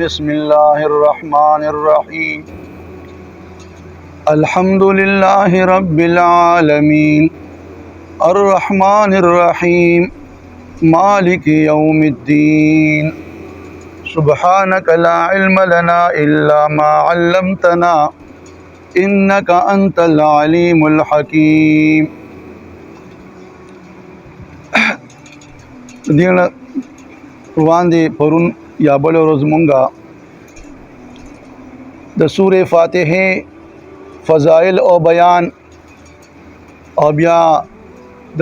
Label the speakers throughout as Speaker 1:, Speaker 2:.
Speaker 1: بسم الله الرحمن الرحيم الحمد لله رب العالمين الرحمن الرحيم مالك يوم الدين سبحانك لا علم لنا إلا ما علمتنا إنك أنت العليم الحكيم. دین روان دی پرون یا بل ورځ مونږه د سورې فاتحه فضائل او بیان او بیا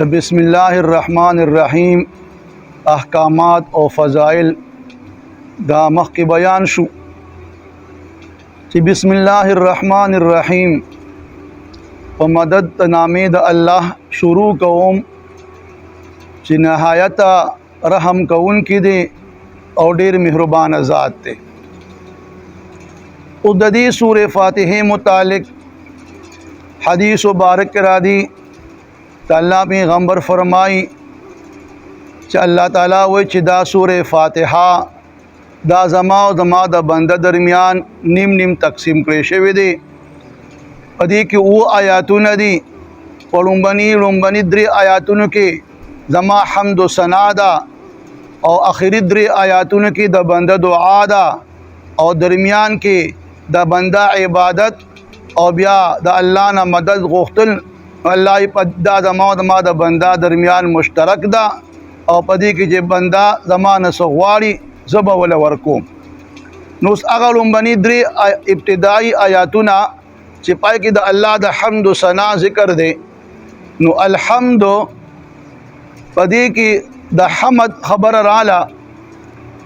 Speaker 1: د بسم الله الرحمن الرحیم احکامات او فضائل دا مخکې بیان شو چې بسم الله الرحمن الرحیم په مدد نامې د الله شروع کوم چې نهایت رحم کون کی دی او ډیر مهربان ذات دی. او د دې سورې فاتحه متعلق حدیث مبارک را دی ته الله پیغمبر فرمای چې الله تعالی وایي چې دا سورې فاتحه دا زما او زما د بنده درمیان نیم نیم تقسیم کړی شوی دی. په دې کې او آیاتونه دي په لومبني درې آیاتونو کې زما حمد و ثنا ده او اخری درې آیاتونو کې د بنده دعا ده او درمیان کې د بنده عبادت او بیا د الله نه مدد غوښتل. الله په دا زما د بنده درمیان مشترک ده او په دې کې چې بنده زمانه سغواړي زب ول ورکوم. نو هغه لومبني درې ابتدایي آیاتونه چې پای کې د الله د حمد و ثنا ذکر دی. نو الحمد پدې کې د حمد خبر رااله.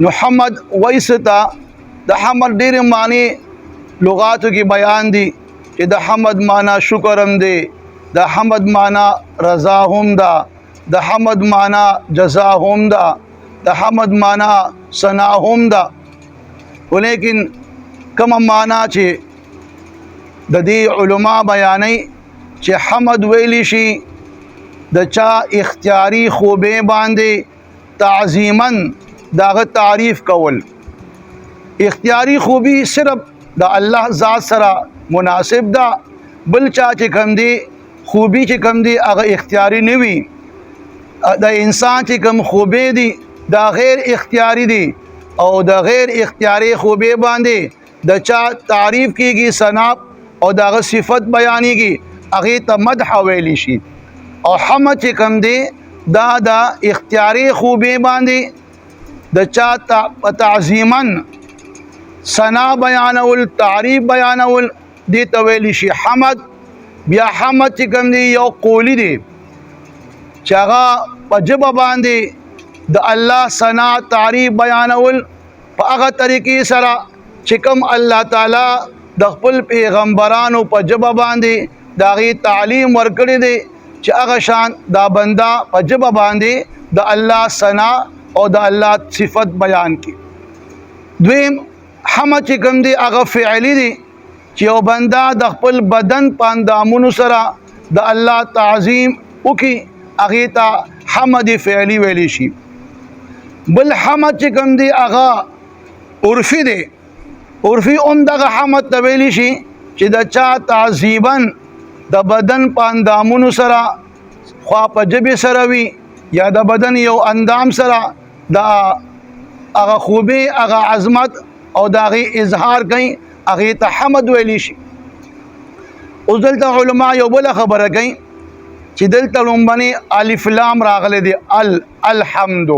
Speaker 1: نو حمد وایستا د حمد ډېر معنی لغاتو کې بیان دي چې د حمد معنا شکر هم دی، د حمد معنا رضا هم ده، د حمد معنا جزا هم ده، د حمد معنا ثنا هم ده. ولیکن کوم معنا چې د دې علما بیانې چې حمد ویلی شي د چا اختیاري خوبه باندې تعظیما داغه تعریف کول. اختیاري خوبي صرف د الله ذات سره مناسب ده، بل چا چې کم دی خوبي چې کم دی هغه اختیاري نه وي. د انسان چې کم خوبه دي دا غیر اختیاري دي او د غیر اختیاري خوبه باندې د چا تعریف کیږي ثنا او داغه صفت بیانېږي هغه ته مدح ویلی شي. او حمد چې کم دی دا د اختیاري خوبه باندې د چا تعظیما ثنا بیانول تعریف بیانول دی ته ویلی شي حمد. بیا حمد چې کم دی یو قولی دی چې هغه په ژبه باندې د الله ثنا تعریف بیانول په هغه طریقې سره چې کوم الله تعالی د خپل پیغمبرانو په ژبه باندې د هغې تعلیم ورکړی دی چې هغه شان دا بنده په ژبه باندې د الله ثنا او د الله صفت بیان کی. دویم حمد چې کوم دی هغه فعلی دی چې یو بنده د خپل بدن په اندامونو سره د الله تعظیم وکي هغې ته حمد فعلی ویلی شي. بل حمد چې کوم دی هغه عرفي دی. عرفي هم دغه حمد ته ویلی شي چې د چا تعظیما د بدن په اندامونو سره خوا په ژبې سره وي یا د بدن یو اندام سره د هغه خوبې هغه عظمت او د هغې اظهار کوي هغې ته حمد ویلی شي. اوس دلته علما یو بله خبره کوي چې دلته لومبنې الف لام راغلی دی الحمد.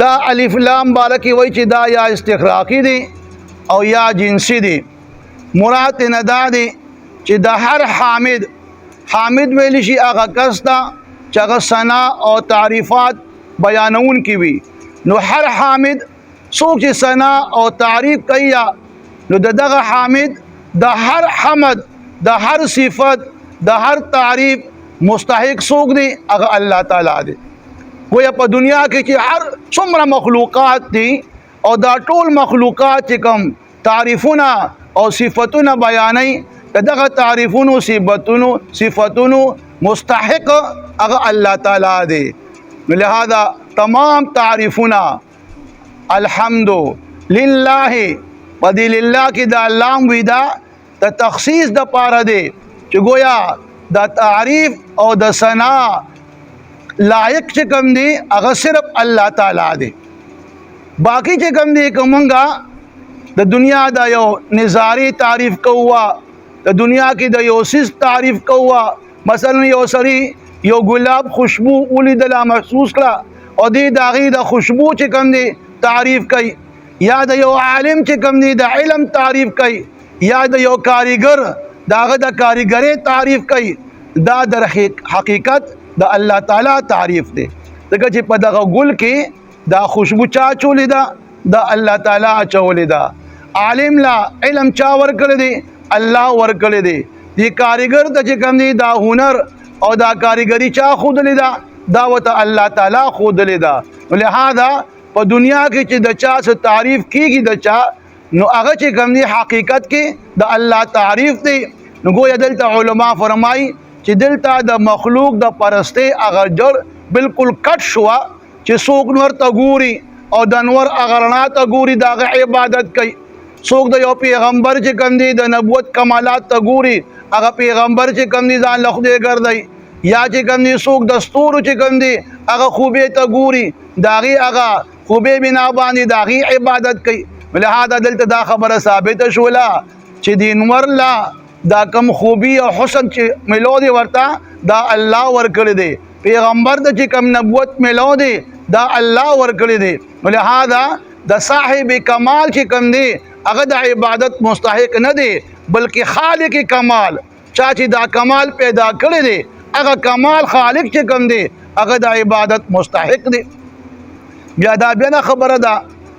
Speaker 1: دا الف لام باره کې وایي چې دا یا استغراقي دی او یا جنسي دی. مراد نه دا دی چې د هر حامد ویلی شي هغه کس ته چې هغه ثنا او تعریفات بیانون کی وي. نو هر حامد څوک چې ثنا او تعریف کوي یا نو دغه حامد د هر حمد د هر صفت د هر تعریف مستحق څوک دی؟ هغه الله تعالی دی. گویا په دنیا کې چې هر څومره مخلوقات دي او دا ټول مخلوقات چې کوم تعریفونه او صفاتونه بیانوي دغه تعریفونو صفاتونو مستحق هغه الله تعالی دی. لہذا تمام تعریفونه الحمد لله بدی لله کې دا لام وی دا د تخصیص د پاره دی چې گویا دا تعریف او د ثنا لایق چې کوم دی هغه صرف الله تعالی دی. باقی چې کوم دی کومنګا د دنیا د یو نظاری تعریف کوه د دنیا کې د یو سیس تعریف کوه. مثلا یو سړی یو ګلاب خوشبو ولیدله محسوس کړه او دې د هغې د خوشبو چې کوم دی تعریف کوي، یا د یو عالم چې کوم دی د علم تعریف کوي، یا د یو کاریګر د هغه د کاریګرۍ تعریف کوي. دا در حقیقت د الله تعالی تعریف دی. ځکه چې په دغه ګل کې دا خوشبو چا اچولې ده؟ د الله تعالی اچولې ده. عالم لا علم چا ورکړی دی؟ الله ورکړی دی. دې کاریګر ته چې کوم دی دا هنر او دا کاریګری چا ښودلې ده؟ دا ورته الله تعالی ښودلې ده. لہذا په دنیا کې چې د چا څه تعریف کیږي د چا، نو هغه چې کوم دی حقیقت کې د الله تعریف دی. نو گویا دلته علما فرمایي چې دلته د مخلوق د پرستۍ هغه جړ بالکل کټ شوه چې څوک نور ته ګوري او د نور هغه رڼا ته ګوري د هغه عبادت کوي. څوک د یو پیغمبر چې کوم دی د نبوت کمالات ته ګوري هغه پیغمبر چې کوم دی ځان له خدای ګرځوي، یا چې کوم دی څوک د ستورو چې کوم دی هغه خوبې ته ګوري د هغې هغه خوبې بنا باندې د هغې عبادت کوي. لہذا دلته دا خبره ثابته شوله چې د انور لا دا کم خوبی او حسن چې ملو دی ورته دا الله ورکړی دی. پیغمبر د چې کم نبوت ملو دی دا الله ورکړی دی. لہذا د صاحب کمال چې کم دی هغه د عبادت مستحق نه دی، بلکې خالق کمال چا چې دا کمال پیدا کړی دی هغه کمال خالق چې کم دی هغه د عبادت مستحق دی. بیا دا بیا خبره ده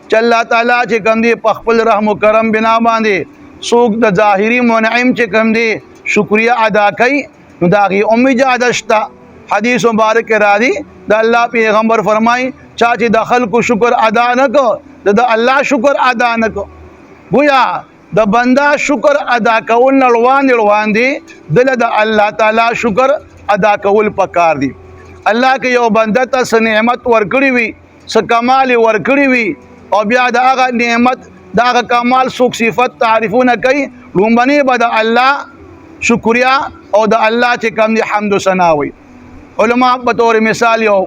Speaker 1: چې الله تعالی چې کوم دی په خپل رحم و کرم بنا باندې څوک د ظاهري منعم چې کوم دی شکریه ادا کوي نو د هغې هم اجازه شته. حدیث مبارک راځي د الله پیغمبر فرمایي چا چې د خلکو شکر ادا نه کو د الله شکر ادا نه کو. گویا د بنده شکر ادا کول نړوان دی، دله د الله تعالی شکر ادا کول پکار دی. الله کې یو بنده ته څه نعمت ورکړي وي، څه کمال ورکړي وي، او بیا د هغه نعمت د هغه کمال څوک صفت تعریفونه کوي، لومبنې به د الله شکریا او د الله چې کوم دی حمد و ثنا وي. علما په طور مثال یو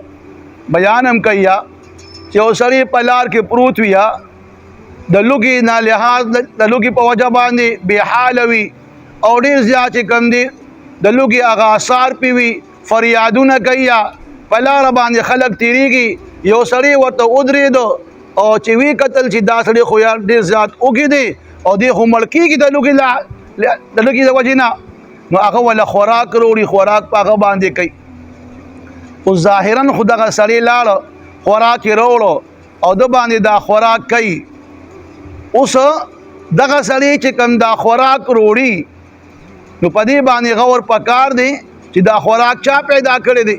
Speaker 1: بیان هم کوي چې یو سړی په لار کې پروت وي د لوګي نه لحاظ د لوګي په وجه باندې بې حاله وي او ډېر زیات چې کوم دی د لوګي هغه اثار پې وي، فریادونه کوي، په لاره باندې خلک تېرېږي، یو سړی ورته ودرېدو او چې وی قتل چې دا سړی خو یار ډېر زیات اوږې دی او دی خو مړ کېږي د لوګي د وجې نه، نو هغه وله خوراک وروړي، خوراک په هغه باندې کوي. خو ظاهرا خو دغه سړی لاړه خوراک یې راوړو او د باندې دا خوراک کوي. اوس دغه سړی چې کوم دا خوراک وروړي نو په دې باندې غور پکار دی چې دا خوراک چا پیدا کړی دی؟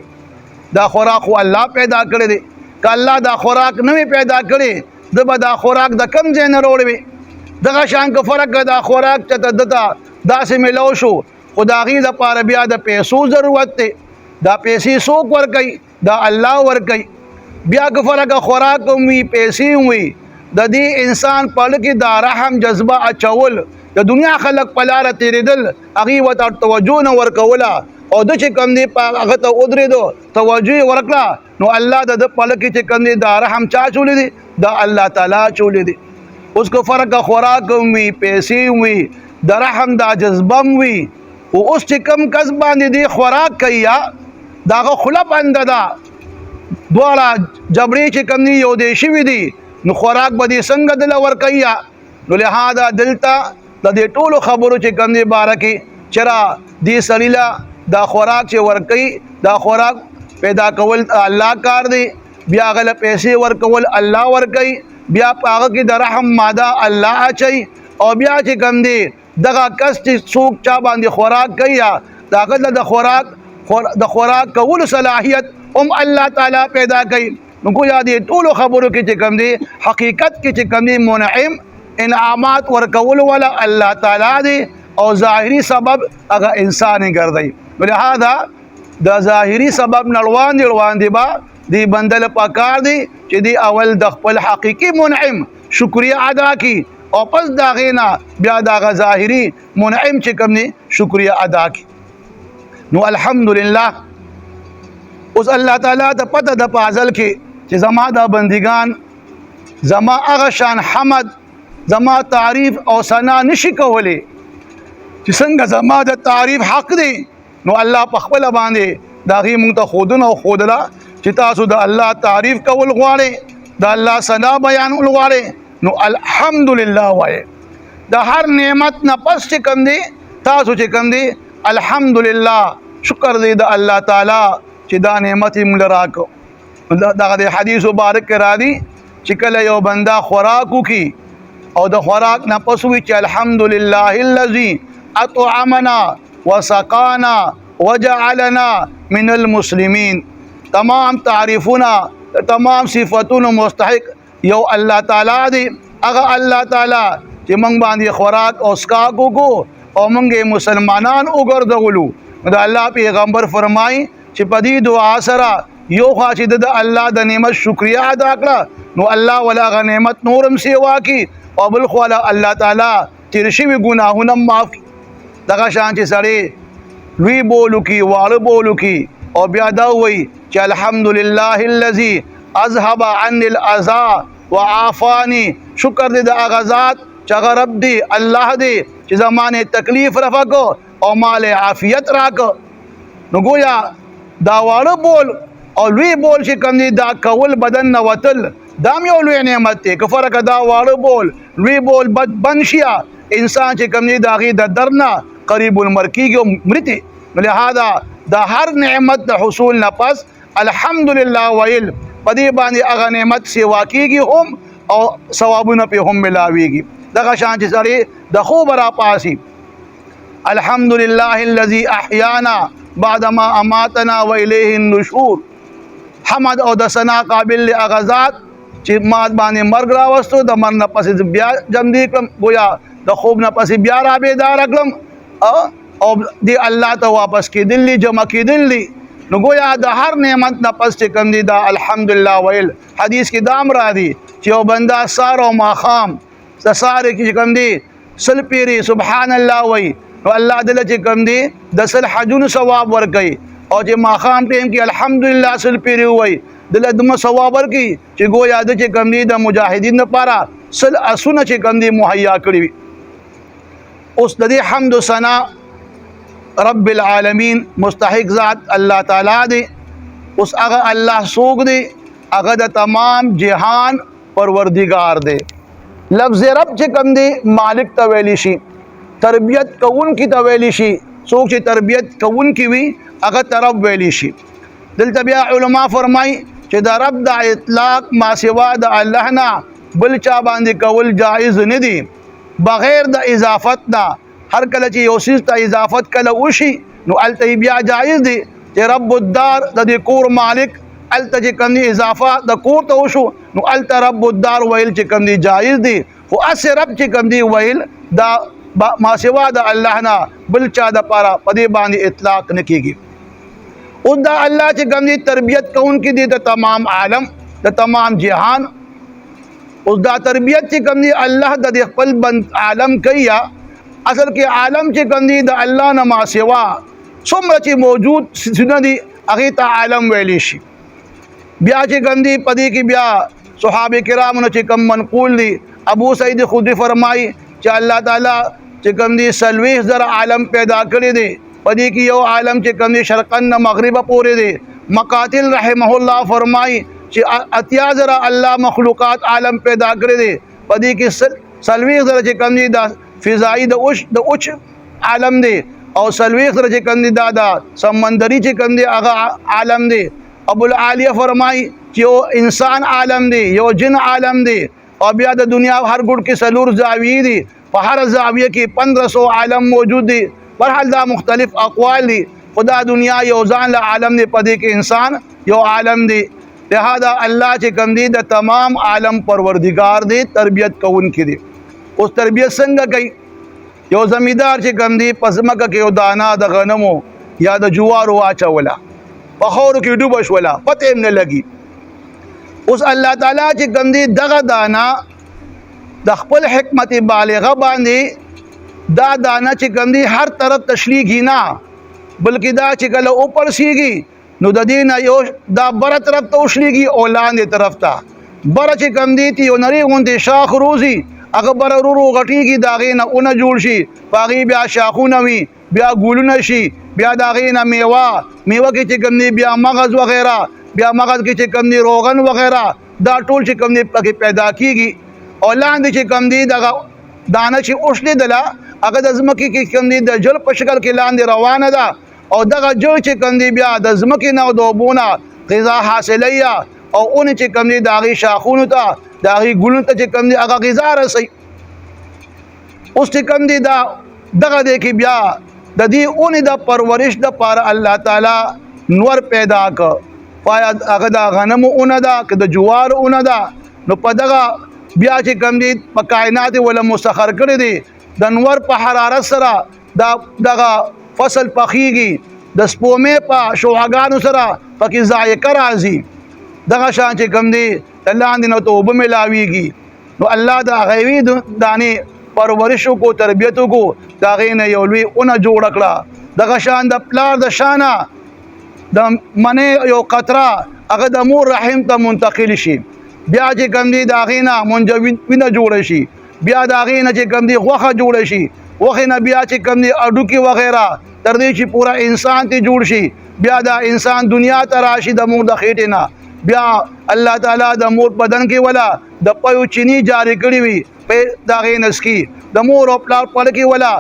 Speaker 1: دا خوراک خو الله پیدا کړی دی. که الله دا خوراک نه وي پیدا کړی د به دا خوراک د کم ځای نه راوړی وي. دغه شان که فرق که دا خوراک چېرته دته داسې میلاو شو خو د هغې دپاره بیا د پیسو ضرورت دی، دا پیسې څوک ورکوي؟ دا الله ورکوي. بیا که فرق خوراک هم وي پیسې هم وي، د دې انسان په زړه کې دا رحم جذبه اچول، د دنیا خلک په لاره تېرېدل هغې ورته توجه نه ورکوله او د چې کوم دی په هغه ته ودرېدو توجه یې ورکړه نو الله د ده په زړه کې چې کوم دی دا رحم چا اچولی دی؟ دا الله تعالی اچولی دی. اوس که فرق خوراک هم وي پیسې هم وي د رحم دا جذبه هم وي، خو اوس چې کوم کس باندې دی خوراک کوي د هغه خوله بنده ده، دواړه جبرې چې کوم دی یو دی شوي دي، نو خوراک به دې څنګه دله ورکوي؟ نو لہذا دلته د دې ټولو خبرو چې کوم دی باره کې چېرې دې سړي له دا خوراک چې ورکوي دا خوراک پیدا کول الله کار دی، بیا هغه له پیسې ورکول الله ورکوي، بیا په هغه کې د رحم ماده الله اچوي او بیا چې کوم دی دغه کس چې څوک چا باندې خوراک کوي داغه د خوراک کولو صلاحیت هم الله تعالی پیدا کوي. نو گویا دې ټول خبرو کې چې کوم دی حقیقت کې چې کوم دی منعم انعامات ورکول ولا الله تعالی دی او ظاهری سبب هغه انسان ګرځي. لہذا د ظاهری سبب نړوان دی با دی بندل پکار دی چې دی اول د خپل حقيقي منعم شکریا ادا کی او پس دا غینا بیا دا ظاهری منعم چې کوم دی شکریا ادا کی. نو الحمدلله اوس الله تعالی ته پته د پازل کې چې زما دا بندگان زما هغه شان حمد زما تعریف او ثنا نشي کولی چې څنګه زما د تعریف حق دی. نو الله په خپل باندې دا غي مونږ ته خودونه او خودلا چې تاسو د الله تعریف کول غواړئ د الله ثنا بیانول غواړئ نو الحمدلله وایي. د هر نعمت نه پس چې کوم دی تاسو چې کوم دی الحمدلله شکر دی د الله تعالی چې دا نعمت موږ راکو. دغه د حدیث مبارک کې را دي چې کله یو بندا خوراک وکي او د خوراک نه پس وی چې الحمدلله الذي اطعمنا وسقانا وجعلنا من المسلمين. تمام تعریفونه تمام صفاتونو مستحق یو الله تعالی دی. هغه الله تعالی چې موږ باندې خوراک او اسکاک وکړو او موږ مسلمانان وګرځولو. دا الله پیغمبر فرمای چې په دې دعا سره یو خاصه د الله د نعمت شکریا ادا کړه نو الله ولا غ نعمت نورم سیوا کی او بل خو الله تعالی تیر شي ګناهونه معاف. دغه شان چې سړی لوی بولو کی واړه بولو کی او بیا دا وای چې الحمدلله الذي اذهب عني الاذى وعافاني. شکر دې د اغزاد چې رب دی الله دی چې زمانه تکلیف رفع کو او مال عافیت راک. نو گویا دا واړه بول او لوی بول چې کوم دی دا کول بدن نه وتل دا یو لوی نعمت دی. که فرق دا واړه بول لوی بول بنشیا انسان چې کوم دی دا غي د درنا قریب المرکیږي مرتي. لہذا دا هر نعمت د حصول نه پس الحمدلله ویل پدې باندې هغه نعمت سیوا کیږي هم او ثوابونه په هم ملاويږي. دغه شان چې سړی د خوب را پاسي الحمدلله الذي احيانا بعدما اماتنا والیه النشور. حمد او د ثنا قابل اغزاد چې مات باندې مرګ راوستو د مرګ نه پس بیا جمدی کړم گویا د خوب نه پس بیا را بیدار کړم او دی الله ته واپس کېدلی جمع کېدلی. نو گویا د هر نعمت نه پس چې کوم دی دا الحمدلله ویل. حدیث کې دام را دي چې یو بندا سار او ماخام ساره کې کوم دی سل پیری سبحان الله وی نو الله دل چې کوم دی د سل حجونو ثواب ورکي او چې ماخام ټیم کې الحمدلله سل پیری وی دل دمه ثواب ورکي چې گویا د چې کوم دی د مجاهدین لپاره سل اسونه چې کوم دی مهیا کړی. اوس د دې حمد و ثنا رب العالمین مستحق ذات الله تعالی دی. اوس هغه الله سوق دی هغه د تمام جهان پروردگار دی. لفظ رب چې کوم دی مالک ته ویلی شي تربیت کون کی ته ویلی شي څوک چې تربیت کون کی وي هغه ترب ویلی شي. دلته بیا علما فرمای چې دا رب د اطلاق ما سوا د الله نه بل چا باندې کول جایز نه دی بغیر د اضافت نه. هر کله چې یو څه ته اضافت کله وشي نو الته بیا جایز دی چې رب الدار د دې کور مالک الته چې کوم اضافه د کور ته وشو نو الته رب الدار ویل چې کوم دی جایز دی. خو اس رب چې کوم دی ویل دا ما سوا د الله نه بل چا د پاره پدې باندې اطلاق نه کیږي. او دا الله چې کوم دی تربیت کون کی دی د تمام عالم د تمام جهان. او دا تربیت چې کوم دی الله د خپل بند عالم کوي. اصل کې عالم چې کوم دی د الله نه ما سوا څومره چې موجود څه دي هغه ته عالم ویلی شي. بیا چې کوم دی پدې کې بیا صحابه کرامو چې کوم منقول دي ابو سعید خدری فرمایي چې الله تعالی چې کوم دی سلويخ زر عالم پیدا کړی دی پدې کې یو عالم چې کوم دی شرقن مغرب پورې دی. مقاتل رحمه الله فرمایي چې اتیا زر الله مخلوقات عالم پیدا کړی دی پدې کې سلويخ زر چې کوم دی د فضایی د اوچ عالم دی او سلويخ زر چې کوم دی دا سمندري چې کوم دی هغه عالم دی. ابو العالیہ فرمای چې یو انسان عالم دی یو جن عالم دی او بیا د دنیا هر ګډ کې سلور زاویې دي په هر زاویه کې 1500 عالم موجود دي برحال دا مختلف اقوال دي خدا دنیا یو ځان له عالم دی پدې کې انسان یو عالم دی لہذا الله چې کوم دی د تمام عالم پروردگار دی تربیت کوونکی دی اوس تربیت څنګه کوي یو زمیدار چې کوم دی پسمکه کې یو دانا د غنمو یا د جوارو واچولا په خور کې ډوب شولا پته هم نه لګي اوس الله تعالی چې کوم دی دغه دانا د خپل حکمت بالغه باندې دا دانا چې کوم دی هر طرف تشلیږي نه بلکې دا چې کله اوپر سیږي نو د دینه یو دا بره طرف ته وشلیږي او لاندې طرف ته بره چې کوم دی یو نری غوندې شاخ روزي هغه بره ورو غټیږي د هغې نه اونه جوړ شي په هغې بیا شاخونه وي بیا ګلونه شي بیا د هغې نه میوه کې چې کوم دی بیا مغز وغیره بیا مغز کې چې کوم دی روغن وغیره دا ټول چې کوم دی پکې پیدا کیږي او لاندې چې کوم دی دغه دانه چې اوښلېدله هغه د ځمکې کې کوم دی د جل په شکل کې لاندې روانه ده او دغه جل چې کوم دی بیا د ځمکې نه او د اوبو نه غذا حاصلوي او اونې چې کوم دی د هغې شاخونو ته د هغې ګلونو ته چې کوم دی هغه غذا رسوي اوس چې کوم دی دغه دی کې بیا د دې اونې د پرورش دپاره الله تعالی نور پیدا که هغه د غنمو اونه ده که د جوارو اونه ده نو په دغه بیا چې کوم دی په کائنات ولا مسخر کړی دی د نور په حرارت سره دغه فصل پخیږي د سپومې په شوهګانو سره پکې ذایقه راځي دغه شان چې کوم دی لاندې نو ته اوبه ملاویږي نو الله د هغوی دانې پرورش وکړو تربیت وکړو د هغې نه یو لوی اونه جوړه کړه دغه شان د پلار د شانه د منې یو قطره هغه د مور رحم ته منتقل شي بیا چې کوم دی د هغې نه منجوینه جوړه شي بیا د هغې نه چې کوم دی غوښه جوړه شي غوښې نه بیا چې کوم دی اډوکې وغیره تر دې چې پورا انسان ته جوړ شي بیا دا انسان دنیا ته راشي د مور د خېټې نه بیا الله تعالی د مور بدن کې ولا د پيو چینی جاری کړی وي په دا غې نسکی د مور او پلار په کې ولا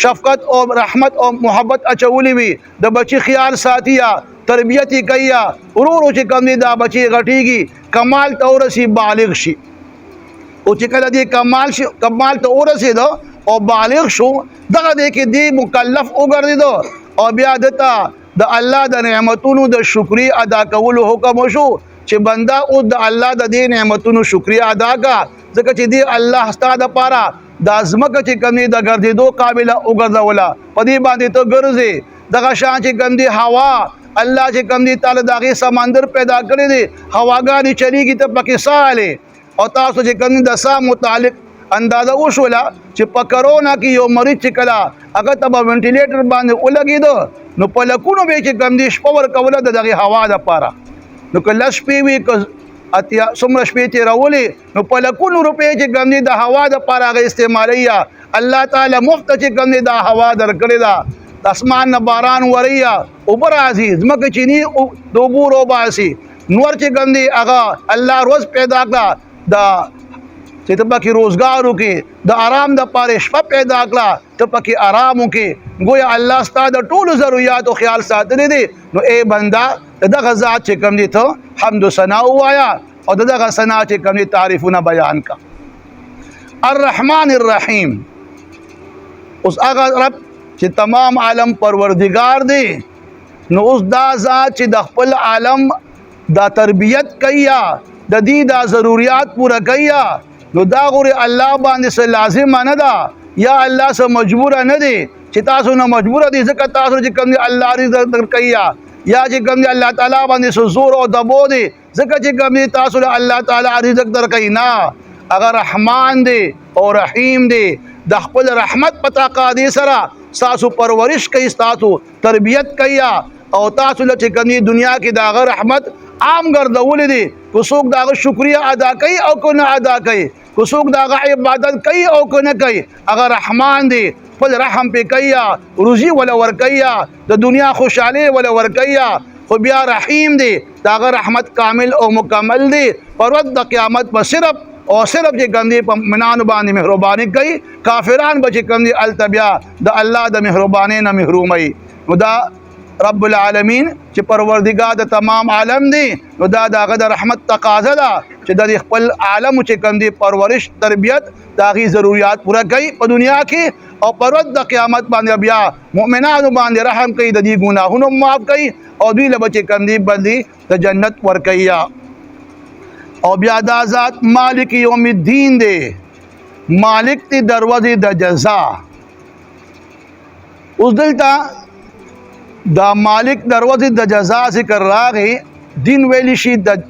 Speaker 1: شفقت او رحمت او محبت اچولې وي د بچي خیال ساتیا تربیت کوي ورورو چې کوم دی دا بچي غټيږي کمال ته ورسي بالغ شي او چې کله دی کمال ته ورسي او بالغ شو دغه دې کې دی مکلف وګرځیدو او بیا دته د الله د نعمتونو د شکرې ادا کولو حکم شو چې بنده او د الله د دې نعمتونو شکریا ادا کا ځکه چې دی الله ستاسو لپاره د ازمکه چې کوم د ګرځېدو قابل وګرځوله په دې باندې ته ګرځې دغه شان چې کوم دی هوا الله چې کوم دی تعالی دغه سمندر پیدا کړی دی هواګانې چلیږي ته پکې ساله او تاسو چې کوم د سا متعلق اندازه وشوله چې په کرونا کې یو مریض چې کله هغه ته به وینټیلیټر باندې ولګېده نو په لکونو به چې کوم دی شپه ورکوله د دغې هوا دپاره نو که لس شپې وي که اتیا څومره شپې تېرولې نو په لکونو روپۍ چې کوم دی د هوا دپاره هغه استعمالوي الله تعالی مفته چې کوم دی دا هوا درکړې ده د اسمان نه باران وري اوبه راځي ځمکه چینی د اوبو روباسي نور چې کوم دی هغه الله روز پیدا کړه د چې ته پکې روزګار وکړې د آرام دپاره شپه پیدا کړه ته پکې آرام وکړې ګویا الله ستا د ټولو ضروریاتو خیال ساتلی دی نو ای بنده د دغه ذات چې کوم دی ته حمد و ثنا ووایه او د دغه ثنا چې کوم دی تعریفونه بیان کړه الرحمن الرحیم اوس هغه رب چې تمام عالم پروردگار دی نو اوس دا ذات چې د خپل عالم دا تربیت کوي د دې دا ضروریات پوره کوي نو دا غوري الله باندې څه لازم نه ده یا الله څه مجبور نه دی چې تاسو نه مجبور دي ځکه تاسو چې کوم دی الله رزق درکوي یا چې کوم دی الله تعالی باندې څه زور او دبو دی ځکه چې کوم دی تاسو له الله تعالی رزق درکوي نه اگر رحمان دی او رحیم دی د خپل رحمت په تقاضا سره تاسو پرورش کوي تاسو تربیت کوي او تاسو له چې کوم دی دنیا کې دا رحمت عام ګرځولې دي کو څوک داغه شکریا ادا کوي او کو نه ادا کوي کو څوک داغه عبادت کوي او کو نه کوي اگر رحمان دی خپل رحم په کوي روزي ولا ور کوي د دنیا خوشاله ولا ور کوي خو بیا رحیم دی داغه رحمت کامل او مکمل دی پر ورځ د قیامت په صرف چې کوم دی په منانو باندې مهرباني کوي کافران به چې کوم دی التبیا د الله د مهرباني نه محرومي نو دا رب العالمین چې پروردگار د تمام عالم دی نو دا دغه د رحمت تقاضا ده چې د خپل عالم چې کوم دی پرورش تربیت داغي ضرورت پوره کوي په دنیا کې او پر ورځ د قیامت باندې بیا مؤمنانو باندې رحم کوي د دې ګناهونو معاف کوي او دوی له بچ کوم دی بدلی د جنت ور کوي او بیا دا ذات مالک یوم الدین دی مالک دی دروازې د جزا اوس دلته دا مالک دروازې د جزا ذکر راغی دین ویلی شي د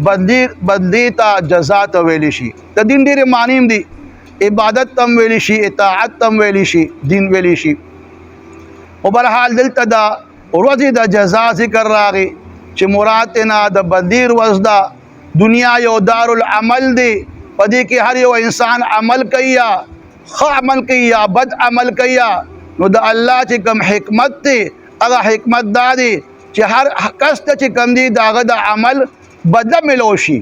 Speaker 1: بدلی ته جزا ته ویلی شي د دین ډېرې معنی دي عبادت تم ویلی شي اطاعت تم ویلی شي دین ویلی شي او بهرحال دلته دا ورځې د جزا ذکر راغی چې مراد نه د بدلی ورځ ده دنیا یو دار العمل دی په دې کې هر یو انسان عمل کوي یا ښه عمل کوي یا بد عمل کوي نو د الله چې کوم حکمت دی هغه حکمت دا دی چې هر کس ته چې کوم دی داغه د عمل بدله ملو شي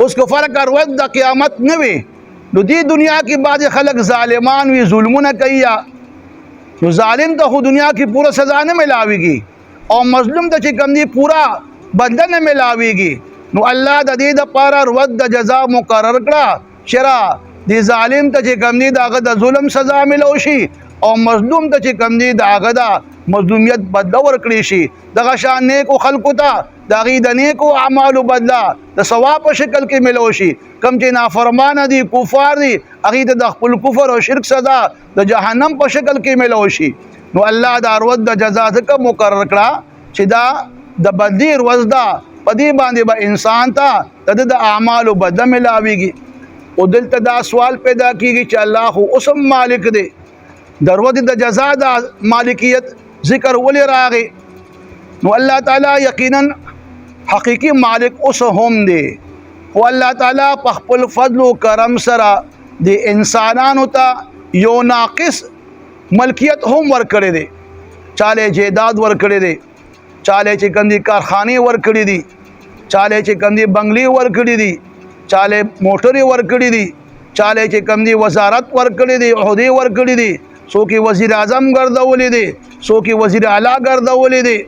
Speaker 1: اوس کو فرق ورځ د قیامت نه وي نو دې دنیا کې بعض خلک ظالمان وي ظلمونه کوي نو ظالم ته خو دنیا کې پوره سزا نه ملاويږي او مظلوم ته چې کوم دی پورا بدله نه ملاويږي نو الله د دې د پاره ورځ د جزا مقرر کړه شرع دې ظالم ته چې کوم دی داغه د ظلم سزا ملو شي او مظلوم ته چې کوم دی داغه د مظلومیت بدله ورکړي شي دغه شان نیکو خلقو ته داغي د نیکو اعمالو بدله د ثواب په شکل کې ملو شي کم چې نافرمانه دي کفار دي هغه ته د خپل کفر او شرک سزا د جهنم په شکل کې ملو شي نو الله دا ورځ د جزا څخه مقرر کړه چې دا د بدلی ورځ ده په دې باندې به انسان ته د اعمالو بدله ملاويږي او دلته دا سوال پیدا کیږي چې الله خو اوسم مالک دی دروازه د جزا د مالکیت ذکر ولې راغی نو الله تعالی یقینا حقيقي مالک اوس هم دی او الله تعالی په خپل فضل او کرم سره د انسانانو ته یو ناقص ملکیت هم ورکړي دي چاله جیداد ورکړي دي چاله چې کندي کارخانه ورکړي دي چاله چې کندي بنگلي ورکړي دي چاله موټر ورکړي دي چاله چې کندي وزارت ورکړي دي عہدے ورکړي دي څوک وزیر اعظم ګرځولې دي څوک وزیر اعلی ګرځولې دي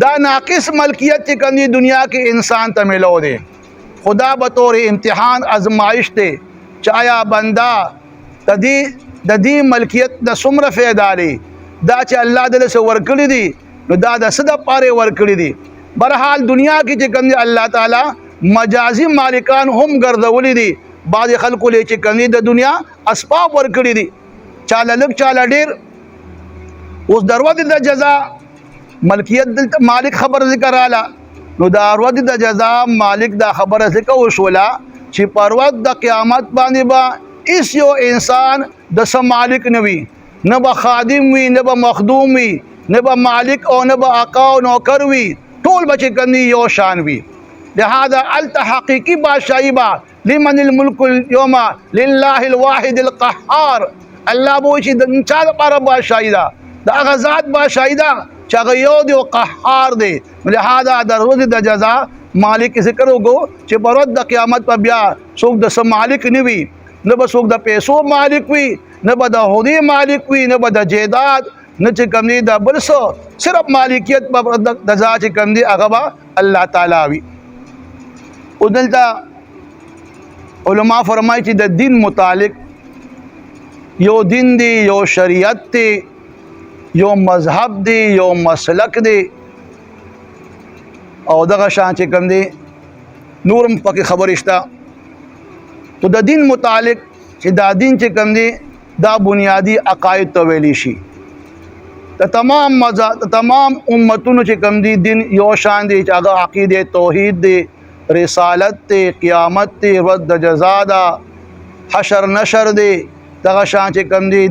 Speaker 1: دا ناقص ملکیت چې کندي دنیا کې انسان ته ملو دي خدا به طور امتحان ازمائش ته چایا بندا د دې ملکیت د څومره فایده لري دا چې الله دې سره ورکړي دي نو دا د صد پاره ورکړي دي برحال دنیا کې چې کندي الله تعالی مجازي مالکان هم ګرځولې دي بعض خلکو له چې کندي د دنیا اسباب ورکړي دي چاله لک چاله ډیر اوس دروازه د جزا ملکیت دلته مالک خبر ذکر اعلی نو دا دروازه د جزا مالک دا خبره ذکر وشولا چې پروت د قیامت باندې با اس یو انسان د سم مالک نوي نه به خادم وي نه به مخدوم وي نه به مالک او نه به آقا او نوکر وي ټول بچ کني یو شان وي لہذا الت حقيقي بادشاہي با لمن الملك اليوم لله الواحد القهار الله بو چې د چا لپاره بادشاہي ده د هغه ذات بادشاہي ده چې هغه یو دی او قهار دی لہذا د ورځې د جزا مالک ذکر وګو چې په ورځ د قیامت په بیا څوک د سم مالک نه وي نه به څوک د پیسو مالک وي نه به د عہدے مالک وي نه به د جیداد نه چې کوم دی د بل څه صرف مالکیت په د جزا چې کوم دی هغه الله تعالی وي او دلته علما فرمایي چې د دین متعلق یو دین دی یو شریعت دی یو مذهب دی یو مسلک دی او دغه شان چې کوم دی نورم پکې خبرې شته تو د دین متعلق چې دا دین چې کوم دی دا بنیادی عقاید ته ویلی شي د تمام امتونو چې کوم دی دین یو شان دی چې هغه عقیده توحید دی رسالت دی قیامت دی ورځ د جزا دا حشر نشر دی دغه شان چې کوم دی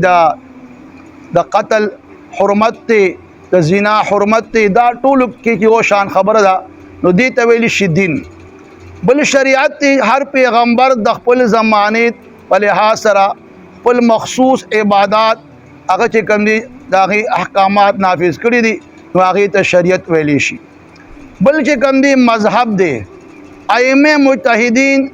Speaker 1: د قتل حرمت دی د زنا حرمت دی دا ټول کې یو شان خبره ده نو دې ته ویل شي دین بل شریعت دی هر پیغمبر د خپل زمانه په لحاظ سره خپل مخصوص عبادت هغه چې کوم دی داغي احکامات نافذ کړی دي نو هغه ته شریعت ویل شي بل چې کوم دی مذهب دی ائمه مجتهدین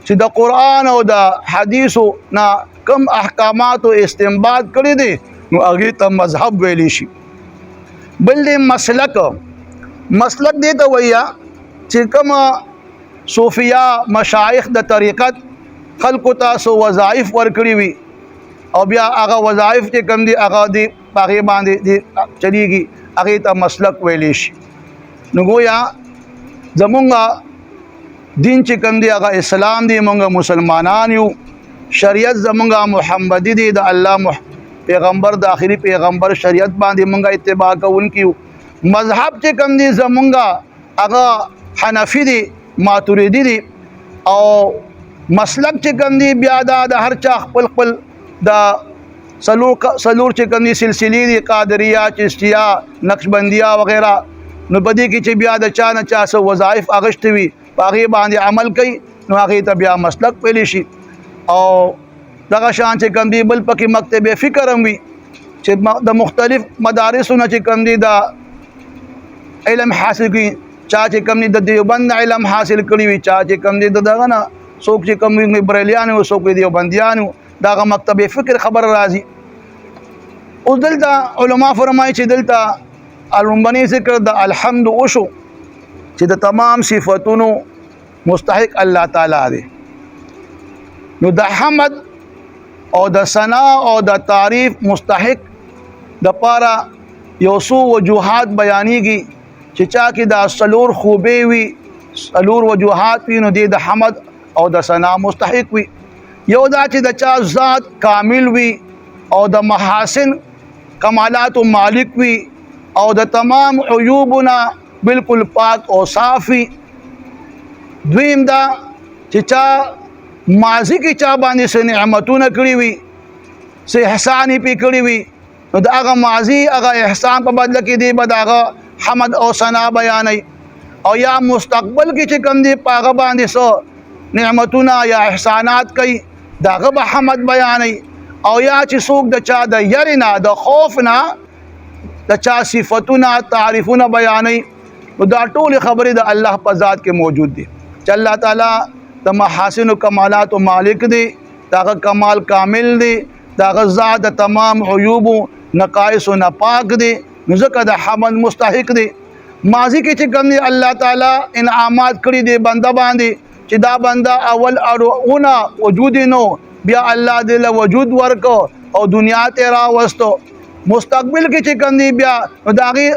Speaker 1: چې د قران او د حدیثو نه کم احکامات او استنباط کړی دي نو هغه ته مذهب ویل شي بل دی مسلک دی ته ویا چې کوم صوفیا مشایخ د طریقت خلکو ته سو وظایف ورکړي وي او بیا هغه وظایف چې کوم دي هغه دی هغه باندې دی چلیږي هغه ته مسلک ویل شي. نو گویا زمونږ دین چې کوم دی هغه اسلام دی، مونږ مسلمانان یو، شریعت زمونږ محمدی دی، د الله پیغمبر د آخري پیغمبر شریعت باندې مونږه اتباع کوونکي یو. مذهب چې کوم دی زمونږ هغه حنفی دی، ماتوریدی دی، او مسلک چې کوم دی بیا د هر چا خپل خپل د سلور چې کوم دی سلسلې دی، قادریه، چشتیه، نقشبندیه وغیرہ. نو بدی کې چې بیا د چا نه چا سو وظایف اغشت وي هغه باندې عمل کوي نو هغه ته بیا مسلک ویل شي. او دغه شان چې کوم دی بل پکې مکتب فکر هم وي چې د مختلف مدارسونو چې کوم دی د علم حاصل کوي، چا چې کوم دی د دیوبند علم حاصل کړی وي، چا چې کوم دی دغه نه څوک چې کوم دی بریلیان او څوک دیوبندیان دغه مکتب فکر خبر راځي. اوس دلته علما فرمایي چې دلته الومبني ذکر د الحمد وشو چې د تمام صفاتونو مستحق الله تعالی دی. نو د حمد او د ثنا او د تعریف مستحق د پاره یو څو وجوهات بیانېږي چې چا کې د سلور خوبې وي، سلور وجوهات وي، نو د حمد او د ثنا مستحق وي. یو دا چې د چا ذات کامل وي او د محاسن کمالات مالک وي او د تمام عیوبنا بالکل پاک او صاف وي. دویم دا چې چا ماضی کې چا باندې څه نعمتونه کړی وي، څه احسان یې پې کړی وي، نو د هغه ماضي هغه احسان په بدله کې دی به د هغه حمد او ثنا بیانوي. او یا مستقبل کې چې کوم دی په هغه باندې څه نعمتونه یا احسانات کوي د هغه به حمد بیانوي. او یا چې څوک د چا د یری نه د خوف نه د چا صفتونه تعریفونه بیانوي، نو دا ټول خبرې د الله په ذات کې موجود دي چې الله تعالی د محاسن و کمالات و مالک دی، داغه کمال کامل دی، داغه ذات د تمام عیوب و نقائص و نپاک دی، نو ځکه د حمد مستحق دی. ماضی کې چې کوم دی الله تعالی انعامات کړي دی بنده باندې چې دا بنده اول اړونه وجود نو بیا الله دې له وجود ورکو او دنیا ته راوستو. مستقبل کې چې کوم دی بیا نو داغه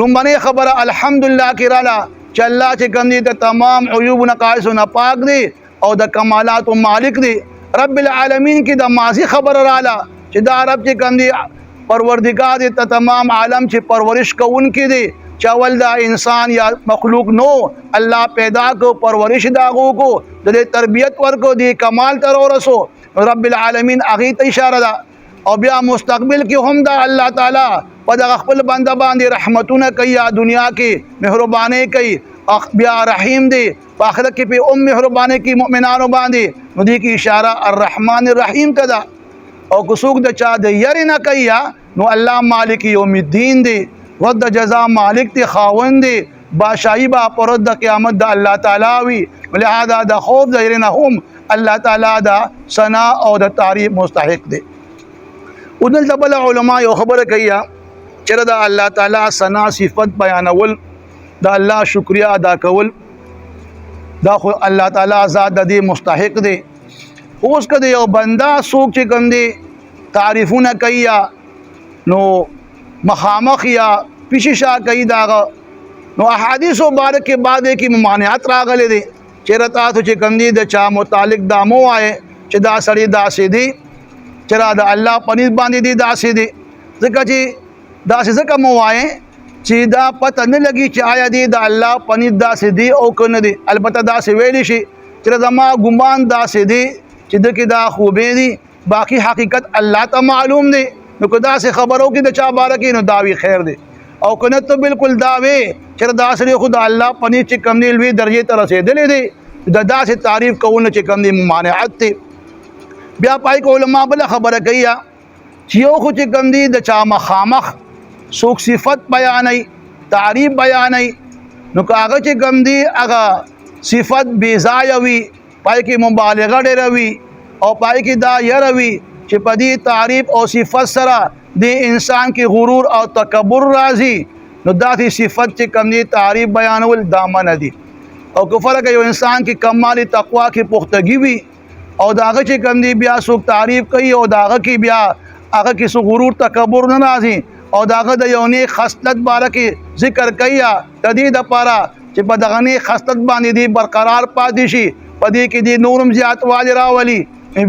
Speaker 1: لومبني خبره الحمدلله کې رااله چې الله چې کوم دی د تمام عیوب نقائص نه پاک دی او د کمالات مالک دی. رب العالمین کې د ماضی خبر رااله چې دا رب چې کوم دی پروردگار دی ته تمام عالم چې پرورش کوونکی دی، چاول دا انسان یا مخلوق نو الله پیدا کو، پرورش داغو کو، د تربیت ورکو، دی کمال تر ورسو. رب العالمین هغه ته اشاره ده. او بیا مستقبل کې هم دا الله تعالی په دغه خپل بنده باندې رحمتونه کوي، دنیا کې مهرباني کوي، بیا رحیم دی په آخرت کې په مهرباني کوي مؤمنانو باندې. نو دې کې اشاره الرحمن الرحیم ته ده. او کوڅوک د چا د یری نه کوي نو الله مالک یوم الدین دی، رد جزا مالک دی، خاوند دی، بادشاہی با پرد د قیامت د الله تعالی وی. ولهذا د خوف د یری نه هم الله تعالی دا ثنا او د تعریف مستحق دی. ودل بل علماء یو خبره کوي چې دا الله تعالی ثنا صفت بیانول، دا الله شکریا ادا کول، دا خو الله تعالی ذات د دې مستحق دی. اوس کده یو بندا څوک چې کوم دی تعریفونه کوي نو مخامخ یا پیششا کوي داغه، نو احادیث مبارک بعد کې ممانعت راغلي دي چې رتا ته چې کوم دی د چا متعلق دامو آئے چې دا سړی داسې دی چې را د الله پنځ باندې دی داسې دی، ځکه چې داسې ځکه مو وایي چې دا پته نه لګي چې آیا دی د الله پنځ داسې دی او کنه دی. البته داسې ویلی شي چې زما ګمان داسې دی چې دغه دا خوبې دي، باقی حقیقت الله ته معلوم دی. نو که داسې خبرو کې د چا باره کې نو داوی خیر دی، او کنه ته بالکل داوی چې دا سړی خو د الله پنځ چې کوم دی لوی درجه ته رسېدلی دی، د داسې تعریف کوونه چې کوم دی ممانعت دی. بیا پای کې علما بل خبره کوي چې یو خو چې کوم دی د چا مخامخ څوک صفت بیانوي، تعریف بیانوي، نو که هغه چې کوم دی هغه صفت بې ځایه وي، پای کې مبالغه ډېره وي او پای کې دا یره وي چې په دې تعریف او صفت سره د انسان کې غرور او تکبر راځي، نو داسې صفت چې کوم دی تعریف بیانول دا منع دي. او که فرق یو انسان کې کمال تقوا کې پختګي وي او داغه چې کوم دی بیا څوک تعریف کوي او داغه کې بیا هغه کې څو غرور تکبر نه راځي او داغه د یو نیک خصلت باره کې ذکر کوي د دې دپاره چې په دغه نیک خصلت باندې دی برقرار پاتې شي، په دې کې دی نورم زیاتوالی راولي،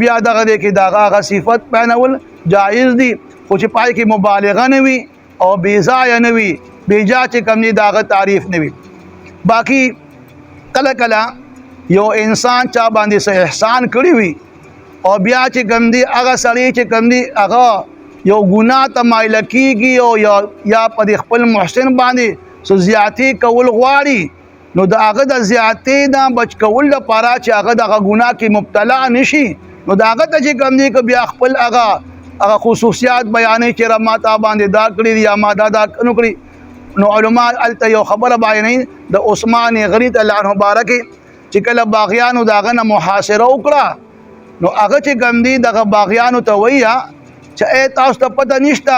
Speaker 1: بیا دغه دی کې دغه هغه صفت بیانول جایز دي، خو چې پای کې مبالغه نه وي او بې ځایه نه وي، بېجا چې کوم دی دغه تعریف نه وي. باقي کله کله یو انسان چا باندې څه احسان کړی وي او بیا چې کوم دی هغه سړی چې کوم دی هغه یو ګناه ته مایل کېږي او یا په خپل محسن باندې څه زیاتې کول غواړي، نو د هغه د زیاتې نه بچ کول لپاره چې هغه دغه ګناه کې مبتلا نشي، نو د هغه ته چې کوم دی که بیا خپل هغه خصوصیات بیانوي چې را ما تا باندې دا کړي دي یا ما دا نه کړي. نو علما هلته یو خبره بیانوي د عثمان غني الله عنه بارکه چې کله باغیانو د هغه نه محاصره وکړه، نو هغه چې کوم دی دغه باغیانو ته وایي چې تاسو ته پته نشته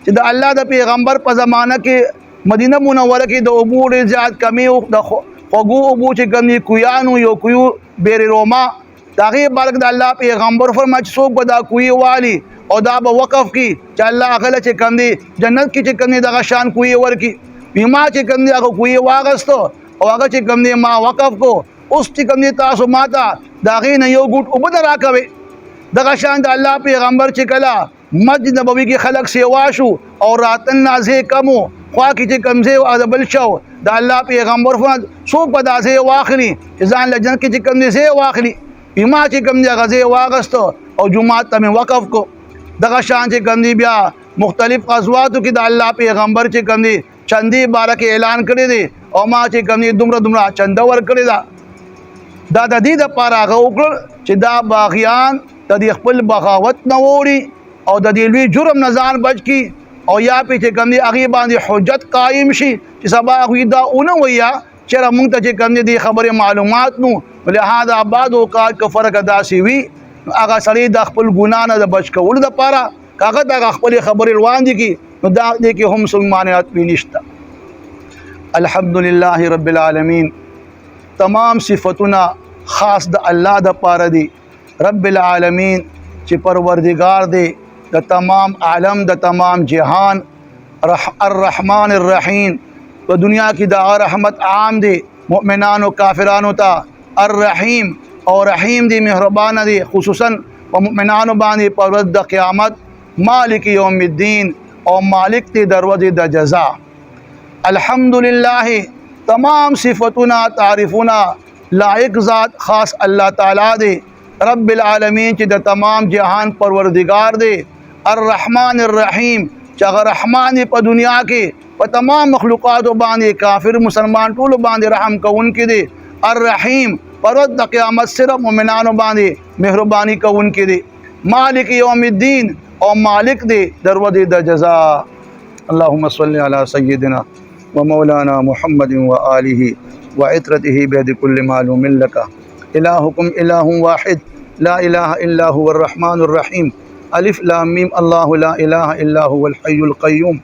Speaker 1: چې د الله د پیغمبر په زمانه کې مدینه منوره کې د اوبو ډېر زیات کمی او د خوږو اوبو چې کوم دی کویانو یو کویو بیر روما د هغې بارک د الله پیغمبر فرمایي چې څوک به دا کوی والي او دا به وقف کی چې الله هغه له چې کوم دی جنت کې چې کوم دی دغه شان کوی ورکړي، ما چې کوم دی هغه کوی واغستو او هغه چې کوم دی ما وقف کو، اوس چې کوم دی تاسو ماته د هغې نه یو ګوټ اوبه نه راکوئ. دغه شان د الله پیغمبر چې کله مسجد نبوي کې خلک سیوا شو او راتن نازې کمو خوا کې چې کوم ځای او بل شو د الله پیغمبر فرمایي څوک به دا ځای واخلي چې ځان له جنت کې چې کوم دی ځای واخلي، ما چې کوم دی هغه ځای واغستو او جومات ته مې وقف کو. دغه شان چې کوم دی بیا مختلف غزواتو کې د الله پیغمبر چې کوم دی چندې باره کې اعلان کړی دی او ما چې کوم دی دومره چنده ورکړې ده. دا د دې دپاره هغه وکړل چې دا باغیان د دې خپل بغاوت نه وړي او د دې لوی جرم نه ځان بچ کړي او یا پې چې کوم دی هغې باندې حجت قایم شي چې سبا هغوی دا ونه ویه چېرې موږ ته چې کوم دی دې خبرې معلومات نو، لهذا بعض اوقات که فرق داسې وي نو هغه سړی د خپل ګناه نه د بچ کولو دپاره که هغه دغه خپلې خبرې وړاندې کړي نو دا دې کې هم مسلمانیت وي نشته. الحمدلله رب العالمین. تمام صفتونه خاص د الله دپاره دي، رب العالمین چې پروردگار دی د تمام عالم د تمام جهان، الرحمن الرحیم. په دنیا کې د رحمت عام دی مؤمنانو کافرانو ته، الرحیم او رحیم دی مهربان دی خصوصا په مؤمنانو باندې په ورځ د قیامت، مالک یوم الدین او مالک دی د ورځې د جزا. الحمدلله تمام صفتونه تعریفونه لایق ذات خاص الله تعالی دی، رب العالمین چې د تمام جهان پروردگار دی، الرحمن الرحیم چې هغه رحمان په دنیا کې په تمام مخلوقاتو باندې کافر مسلمان ټولو باندې رحم کوونکی دی، الرحیم پر ورځ د قیامت صرف مؤمنانو باندې مهرباني کوونکی دی، مالک یوم الدین او مالک دی د ورځې د جزا. اللهم صل علی سیدنا ومولانا محمد وآله وعترته بيد كل معلوم لك إلهكم إله واحد لا إله إلا هو الرحمن الرحيم ألف لام ميم الله لا إله إلا هو الحي القيوم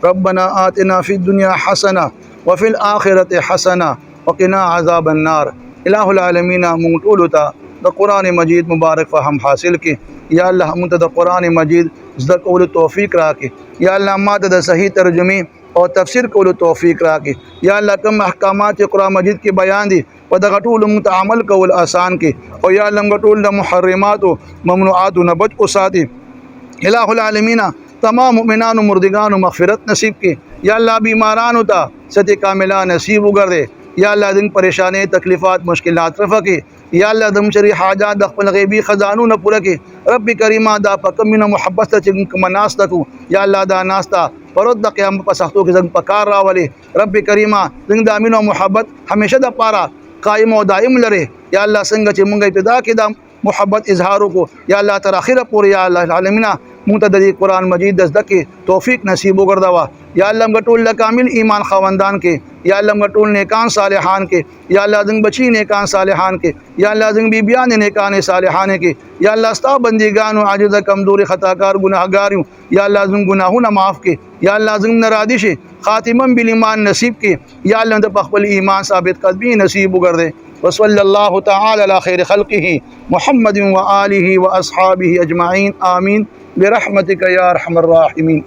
Speaker 1: ربنا آتنا في الدنيا حسنة وفي الآخرة حسنة وقنا عذاب النار. إله العالمين مونږ ټولو ته د قرآن مجید مبارک فهم حاصل کړي. یا الله مونږ ته د قرآن مجید زده کولو توفیق راکړي. یا الله ماته د صحیح ترجمې او تفسیر کولو توفیق راکړي. یا الله کوم احکامات قرآن مجید کې بیان دي په دغه ټولو موږ ته عمل کول آسان کړي او یا الله موږ ټول د محرماتو ممنوعاتو نه بچ وساتي. الہ العالمین تمام مؤمنانو مردگانو مغفرت نصیب کړي. یا الله بیمارانو ته صحت کامله نصیب وګرځي. یا الله دین پریشانی تکلیفات مشکلات رفع کړي. یا الله د مشری حاجات د خپل غیبی خزانو نه پوره کړي. رب کریم دا پکم مینه محبت ته چې کوم ناس تکو یا الله دا ناستا پرد د قیامت په سختو کې زنګ پکار راولي. رب کریم زنګ د امین او محبت همیشه د پاره قائم او دائم لري. یا الله څنګه چې مونږ ابتدا کې د محبت اظهار کو یا الله تر اخره پورې یا الله العالمین مونږ ته د قرآن مجید د زده کې توفیق نصیب وګرځوا. یا الله موږ ټول کامل ایمان خوندان کې. یا الله موږ ټول نیکان صالحان کې. یا الله زنګ بچی نیکان صالحان کې. یا الله زنګ بیبیان نیکان صالحان کې. یا الله ستا بندګانو عاجز کمزور خطاکار ګناهګار یا الله زنګ ګناهونه معاف کې. یا الله زنګ ناراضي شي ख़ातिमन बिल ईमान नसीब के, या अल्लाह तो पखबल ईमान साबित कदमी नसीब कर दे। वसल्लल्लाहु तआला अला खैर खल्क़िही मुहम्मदिन व आलिही व अस्हाबिही अजमाइन आमीन बिरहमतिका या अरहमर राहिमीन।